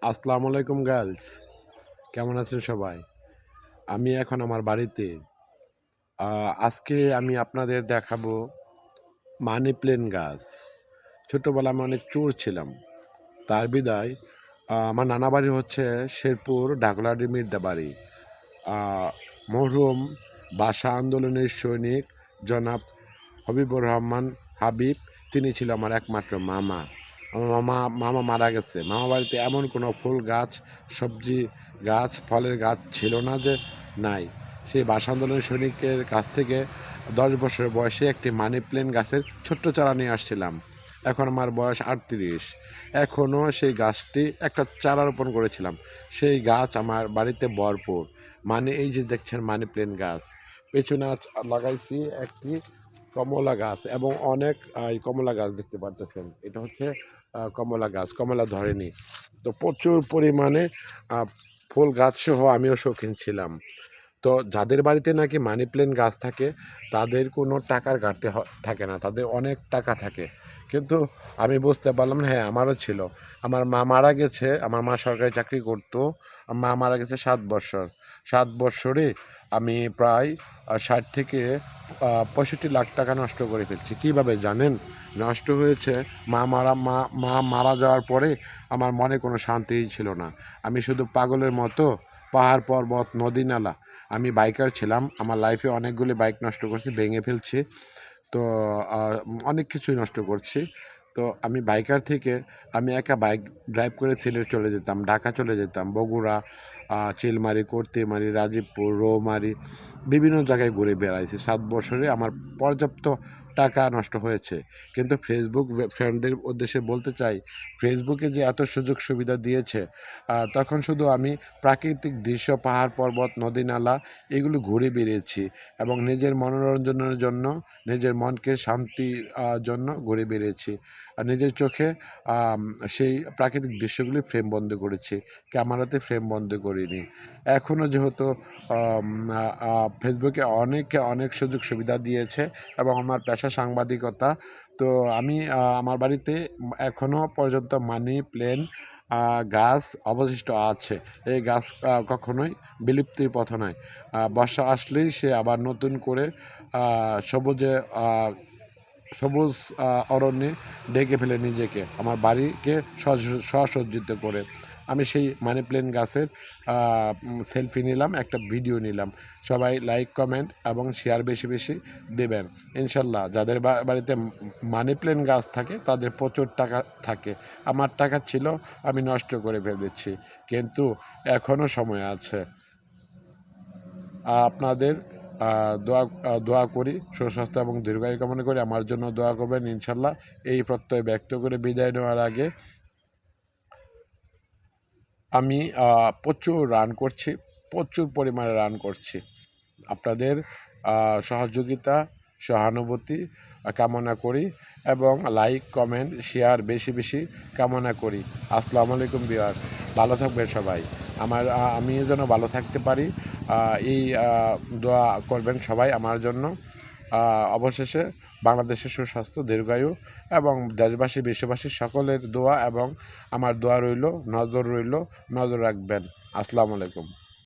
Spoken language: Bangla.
আসসালামু আলাইকুম গার্লস, কেমন আছেন সবাই? আমি এখন আমার বাড়িতে। আজকে আমি আপনাদের দেখাবো মানি প্ল্যান্ট গাছ। ছোট্টবেলায় আমি অনেক চোর ছিলাম। তার বিদায় আমার নানা বাড়ি হচ্ছে শেরপুর ডাকলাডি মির্দাবাড়ি। মরহুম ভাষা আন্দোলনের সৈনিক জনাব হবিবুর রহমান হাবিব, তিনি ছিল আমার একমাত্র মামা। আমার মামা মারা গেছে। মামা বাড়িতে এমন কোনো ফুল গাছ, সবজি গাছ, ফলের গাছ ছিল না যে নাই। সেই ভাষা আন্দোলনের সৈনিকের কাছ থেকে 10 বছর বয়সে একটি মানি প্ল্যান্ট গাছের ছোট্ট চারা নিয়ে আসছিলাম। এখন আমার বয়স 38। এখনও সেই গাছটি একটা চারা রোপণ করেছিলাম। সেই গাছ আমার বাড়িতে ভরপুর। মানে এই যে দেখছেন মানি প্ল্যান্ট গাছ, পেছনে লাগাইছি একটি কমলা গাছ এবং অনেক কমলা গাছ দেখতে পারতেছেন। এটা হচ্ছে কমলা গাছ, কমলা ধরেনি। তো প্রচুর পরিমাণে আহ, ফুল গাছ সহ আমিও শৌখিন ছিলাম। তো যাদের বাড়িতে নাকি মানি প্ল্যান্ট গাছ থাকে তাদের কোনো টাকার ঘাটতি থাকে না, তাদের অনেক টাকা থাকে। কিন্তু আমি বুঝতে পারলাম না, হ্যাঁ আমারও ছিল। আমার মা মারা গেছে, আমার মা সরকারি চাকরি করতো। মা মারা গেছে 7 বছর। 7 বছরে আমি প্রায় 60 থেকে 65 লাখ টাকা নষ্ট করে ফেলছি। কীভাবে জানেন? নষ্ট হয়েছে মা মারা যাওয়ার পরে আমার মনে কোনো শান্তিই ছিল না। আমি শুধু পাগলের মতো পাহাড় পর্বত নদী নালা, আমি বাইকার ছিলাম, আমার লাইফে অনেকগুলি বাইক নষ্ট করছি, ভেঙে ফেলছি। তো অনেক কিছুই নষ্ট করছি। তো আমি বাইকার থেকে আমি একা বাইক ড্রাইভ করে সিলেট চলে যেতাম, ঢাকা চলে যেতাম, বগুড়া, চিলমারি, কর্তিমারি, রাজীবপুর, রৌমারি, বিভিন্ন জায়গায় ঘুরে বেড়াইছি। 7 বছরে আমার পর্যাপ্ত টাকা নষ্ট হয়েছে। কিন্তু ফেসবুক ফ্রেন্ডদের উদ্দেশ্যে বলতে চাই, ফেসবুকে যে এত সুযোগ সুবিধা দিয়েছে, তখন শুধু আমি প্রাকৃতিক দৃশ্য, পাহাড় পর্বত নদী নালা এগুলো ঘুরে বেরিয়েছি এবং নিজের মনোরঞ্জনের জন্য, নিজের মনকে শান্তির জন্য ঘুরে বেরিয়েছি। আর নিজের চোখে সেই প্রাকৃতিক দৃশ্যগুলি ফ্রেম বন্ধ করেছি, ক্যামেরাতে ফ্রেম বন্ধ করিনি। এখনও যেহেতু ফেসবুকে অনেক সুযোগ সুবিধা দিয়েছে এবং আমার পেশা সাংবাদিকতা। তো আমি আমার বাড়িতে এখনও পর্যন্ত মানি প্ল্যান্ট গাছ অবশিষ্ট আছে। এই গাছ কখনোই বিলুপ্তির পথে নয়। বর্ষা আসলেই সে আবার নতুন করে সবুজে সবুজ অরণ্যে ঢেকে ফেলে নিজেকে, আমার বাড়িকে সসজ্জিত করে। আমি সেই মানি প্ল্যান্ট গাছের সেলফি নিলাম, একটা ভিডিও নিলাম। সবাই লাইক কমেন্ট এবং শেয়ার বেশি বেশি দেবেন ইনশাল্লাহ। যাদের বাড়িতে মানি প্ল্যান্ট গাছ থাকে তাদের প্রচুর টাকা থাকে। আমার টাকা ছিল, আমি নষ্ট করে ফেলেছি, কিন্তু এখনও সময় আছে। আপনাদের দোয়া করি, সুস্বাস্থ্য এবং দীর্ঘায়ু কামনা করি। আমার জন্য দোয়া করবেন ইনশাল্লাহ। এই প্রত্যয় ব্যক্ত করে বিদায় নেওয়ার আগে, আমি প্রচুর রান করছি, প্রচুর পরিমাণে রান করছি। আপনাদের সহযোগিতা, সহানুভূতি কামনা করি এবং লাইক কমেন্ট শেয়ার বেশি বেশি কামনা করি। আসসালামু আলাইকুম ভিউয়ার্স, ভালো থাকবেন সবাই। আমি যেন ভালো থাকতে পারি, এই দোয়া করবেন সবাই আমার জন্য। অবশেষে বাংলাদেশের সুস্বাস্থ্য, দীর্ঘায়ু এবং দেশবাসী বিশ্ববাসী সকলের দোয়া এবং আমার দোয়া রইল, নজর রাখবেন। আসসালামু আলাইকুম।